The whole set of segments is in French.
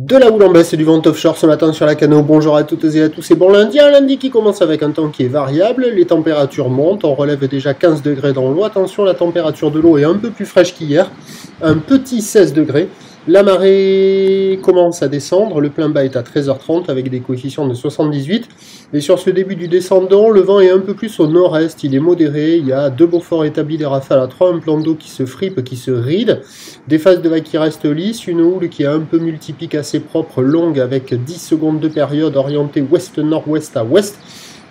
De la houle en baisse et du vent offshore ce matin sur la Cano. Bonjour à toutes et à tous, c'est bon lundi, un lundi qui commence avec un temps qui est variable, les températures montent, on relève déjà 15 degrés dans l'eau, attention la température de l'eau est un peu plus fraîche qu'hier, un petit 16 degrés, la marée commence à descendre, le plein bas est à 13h30 avec des coefficients de 78, et sur ce début du descendant, le vent est un peu plus au nord-est, il est modéré, il y a deux Beaufort établis, des rafales à 3, un plan d'eau qui se fripe, qui se ride, des phases de vagues qui restent lisses, une houle qui est un peu multipique, assez propre, longue, avec 10 secondes de période orientée ouest-nord-ouest à ouest,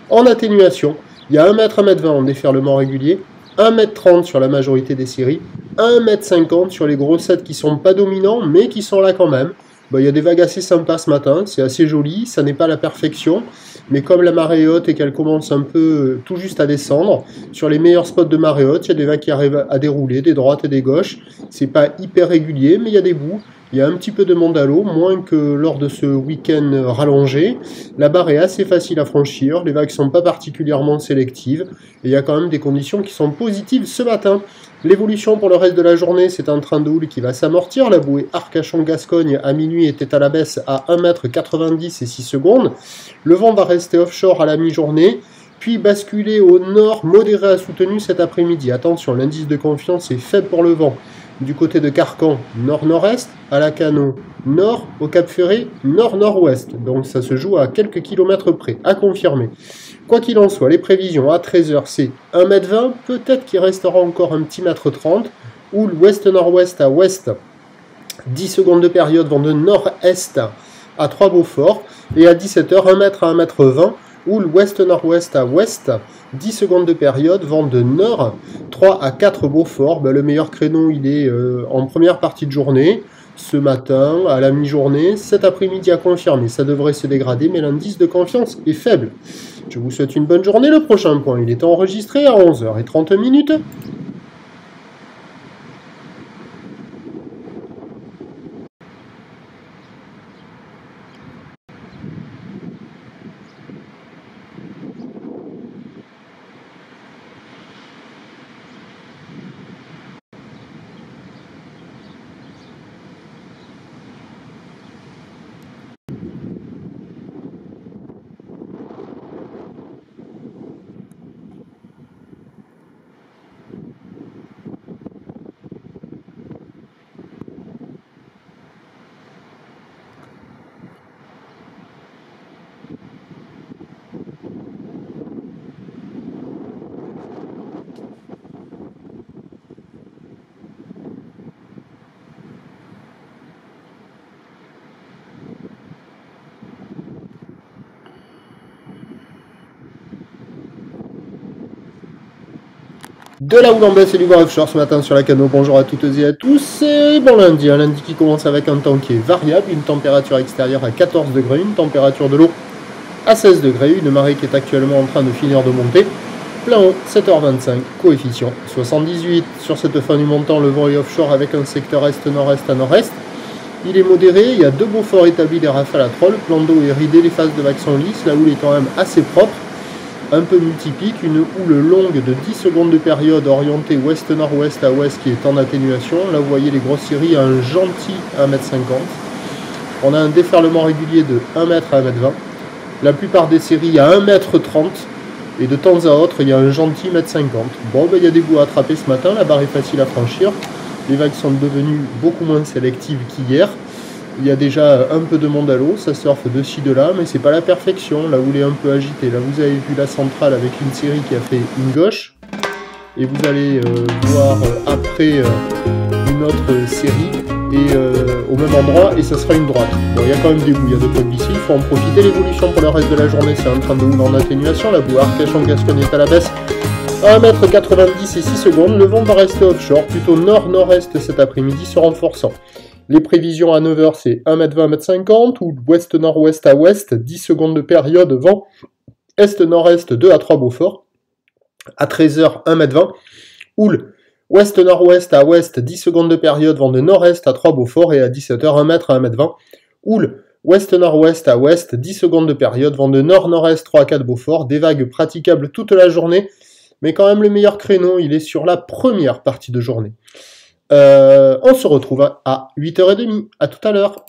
en atténuation. Il y a 1 m, 1 m 20 en déferlement régulier, 1 m 30 sur la majorité des séries, 1 m 50 sur les gros sets qui sont pas dominants, mais qui sont là quand même. Il y a des vagues assez sympas ce matin, c'est assez joli, ça n'est pas la perfection, mais comme la marée est haute et qu'elle commence un peu tout juste à descendre, sur les meilleurs spots de marée haute, il y a des vagues qui arrivent à dérouler, des droites et des gauches, c'est pas hyper régulier, mais il y a des bouts, il y a un petit peu de monde à l'eau, moins que lors de ce week-end rallongé, la barre est assez facile à franchir, les vagues sont pas particulièrement sélectives, et il y a quand même des conditions qui sont positives ce matin. L'évolution pour le reste de la journée, c'est un train de houle qui va s'amortir. La bouée Arcachon-Gascogne à minuit était à la baisse à 1 m 90 et 6 secondes. Le vent va rester offshore à la mi-journée, puis basculer au nord, modéré à soutenu cet après-midi. Attention, l'indice de confiance est faible pour le vent. Du côté de Carcan, nord-nord-est, à la Cano, nord, au Cap-Ferré, nord-nord-ouest. Donc ça se joue à quelques kilomètres près, à confirmer. Quoi qu'il en soit, les prévisions à 13h, c'est 1 m 20, peut-être qu'il restera encore un petit mètre 30, ou l'ouest-nord-ouest à ouest, 10 secondes de période vont de nord-est à 3 Beaufort, et à 17h, 1 m à 1 m 20, ou l'ouest-nord-ouest à ouest, 10 secondes de période vont de nord 3 à 4 Beaufort. Le meilleur créneau il est en première partie de journée, ce matin, à la mi-journée, cet après-midi à confirmer. Ça devrait se dégrader, mais l'indice de confiance est faible. Je vous souhaite une bonne journée. Le prochain point, il est enregistré à 11h30. De la houle en baisse et du vent offshore ce matin sur la Cano. Bonjour à toutes et à tous. Et bon lundi, un lundi qui commence avec un temps qui est variable, une température extérieure à 14 degrés, une température de l'eau à 16 degrés, une marée qui est actuellement en train de finir de monter. Plein haut, 7h25, coefficient 78. Sur cette fin du montant, le vent est offshore avec un secteur est-nord-est à nord-est. Il est modéré, il y a deux Beaufort établis, des rafales à 3, le plan d'eau est ridé, les phases de vagues sont lisses, la houle est quand même assez propre. Un peu multipique, une houle longue de 10 secondes de période orientée ouest-nord-ouest à ouest qui est en atténuation. Là vous voyez les grosses séries à un gentil 1 m 50. On a un déferlement régulier de 1 m à 1 m 20. La plupart des séries à 1 m 30 et de temps à autre il y a un gentil 1 m 50. Bon il y a des bouts à attraper ce matin, la barre est facile à franchir. Les vagues sont devenues beaucoup moins sélectives qu'hier. Il y a déjà un peu de monde à l'eau, ça surfe de ci de là, mais c'est pas la perfection. La houle est un peu agitée. Là, vous avez vu la centrale avec une série qui a fait une gauche. Et vous allez voir après une autre série et au même endroit, et ça sera une droite. Bon, il y a quand même des bouts, il y a de quoi glisser. Il faut en profiter. L'évolution pour le reste de la journée, c'est un train de houle en atténuation. La bouée Arcachon-Gascogne est à la baisse. 1 m 90 et 6 secondes. Le vent va rester offshore, plutôt nord-nord-est cet après-midi, se renforçant. Les prévisions à 9h, c'est 1 m 20, 1 m 50, ou ouest-nord-ouest à ouest, 10 secondes de période, vent est-nord-est 2 à 3 Beaufort. À 13h, 1 m 20, houle ouest-nord-ouest à ouest, 10 secondes de période, vent de nord-est à 3 Beaufort, et à 17h, 1 m à 1 m 20, houle ouest-nord-ouest à ouest, 10 secondes de période, vent de nord-nord-est 3 à 4 Beaufort, des vagues praticables toute la journée, mais quand même le meilleur créneau, il est sur la première partie de journée. On se retrouve à 8h30. À tout à l'heure.